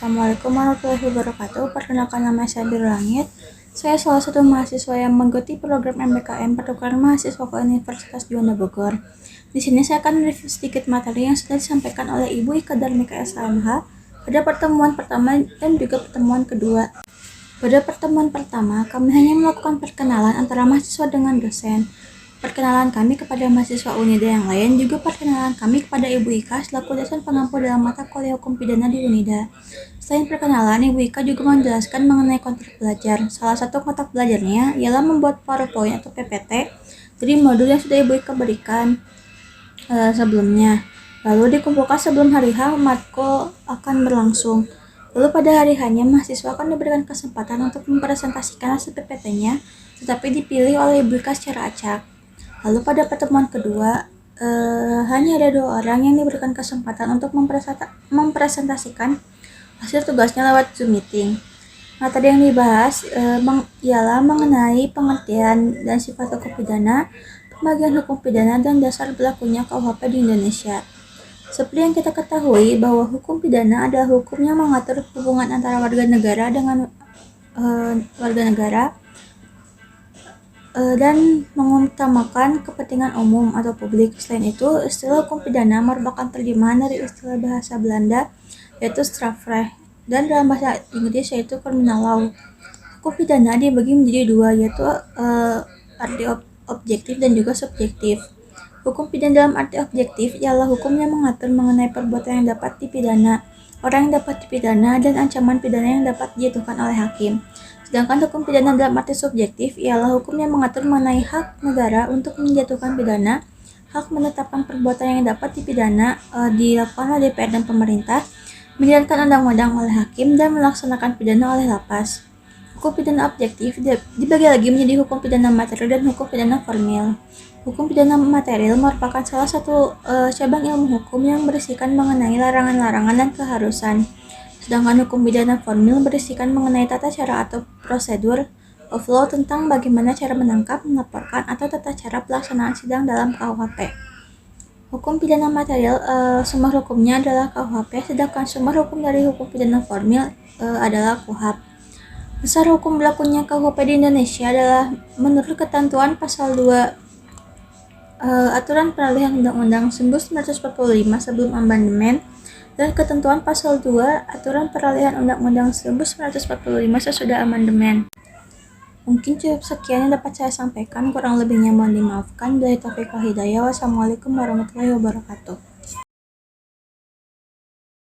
Assalamualaikum warahmatullahi wabarakatuh. Perkenalkan, nama saya Biru Langit. Saya salah satu mahasiswa yang mengikuti program MBKM Pertukaran Mahasiswa ke Universitas Juanda Bogor. Di sini saya akan mereview sedikit materi yang sudah disampaikan oleh Ibu Ika Darmika SHMH pada pertemuan pertama dan juga pertemuan kedua. Pada pertemuan pertama, kami hanya melakukan perkenalan antara mahasiswa dengan dosen. Perkenalan kami kepada mahasiswa Unida yang lain, juga perkenalan kami kepada Ibu Ika selaku dosen pengampu dalam mata kuliah hukum pidana di Unida. Selain perkenalan, Ibu Ika juga menjelaskan mengenai kontrak belajar. Salah satu kontrak belajarnya ialah membuat PowerPoint atau PPT dari modul yang sudah Ibu Ika berikan sebelumnya. Lalu dikumpulkan sebelum hari H matkul akan berlangsung. Lalu pada hari H-nya, mahasiswa akan diberikan kesempatan untuk mempresentasikan hasil PPT-nya, tetapi dipilih oleh Ibu Ika secara acak. Lalu pada pertemuan kedua, hanya ada 2 orang yang diberikan kesempatan untuk mempresentasikan hasil tugasnya lewat Zoom meeting. Materi yang dibahas ialah mengenai pengertian dan sifat hukum pidana, pembagian hukum pidana, dan dasar berlakunya KUHP di Indonesia. Seperti yang kita ketahui bahwa hukum pidana adalah hukum yang mengatur hubungan antara warga negara dengan warga negara dan mengutamakan kepentingan umum atau publik. Selain itu, istilah hukum pidana merupakan terjemahan dari istilah bahasa Belanda yaitu strafrecht dan dalam bahasa Inggris yaitu criminal law. Hukum pidana dibagi menjadi 2, yaitu arti objektif dan juga subjektif. Hukum pidana dalam arti objektif ialah hukum yang mengatur mengenai perbuatan yang dapat dipidana, orang yang dapat dipidana, dan ancaman pidana yang dapat dijatuhkan oleh hakim. Sedangkan hukum pidana dalam arti subjektif ialah hukum yang mengatur mengenai hak negara untuk menjatuhkan pidana, hak menetapkan perbuatan yang dapat dipidana dilakukan oleh DPR dan pemerintah, menjalankan undang-undang oleh hakim, dan melaksanakan pidana oleh lapas. Hukum pidana objektif dibagi lagi menjadi hukum pidana material dan hukum pidana formil. Hukum pidana material merupakan salah satu cabang ilmu hukum yang berisikan mengenai larangan-larangan dan keharusan. Sedangkan hukum pidana formil berisikan mengenai tata cara atau prosedur of law tentang bagaimana cara menangkap, melaporkan, atau tata cara pelaksanaan sidang dalam KUHP. Hukum pidana material sumber hukumnya adalah KUHP, sedangkan sumber hukum dari hukum pidana formil adalah KUHAP. Dasar hukum berlakunya KUHP di Indonesia adalah menurut ketentuan pasal 2 Aturan Peralihan Undang-Undang 1945 sebelum amandemen, dan ketentuan pasal 2 Aturan Peralihan Undang-Undang 1945 sesudah amandemen. Mungkin cukup sekian yang dapat saya sampaikan, kurang lebihnya mohon dimaafkan. Billahi taufiq wal hidayah. Wassalamualaikum warahmatullahi wabarakatuh.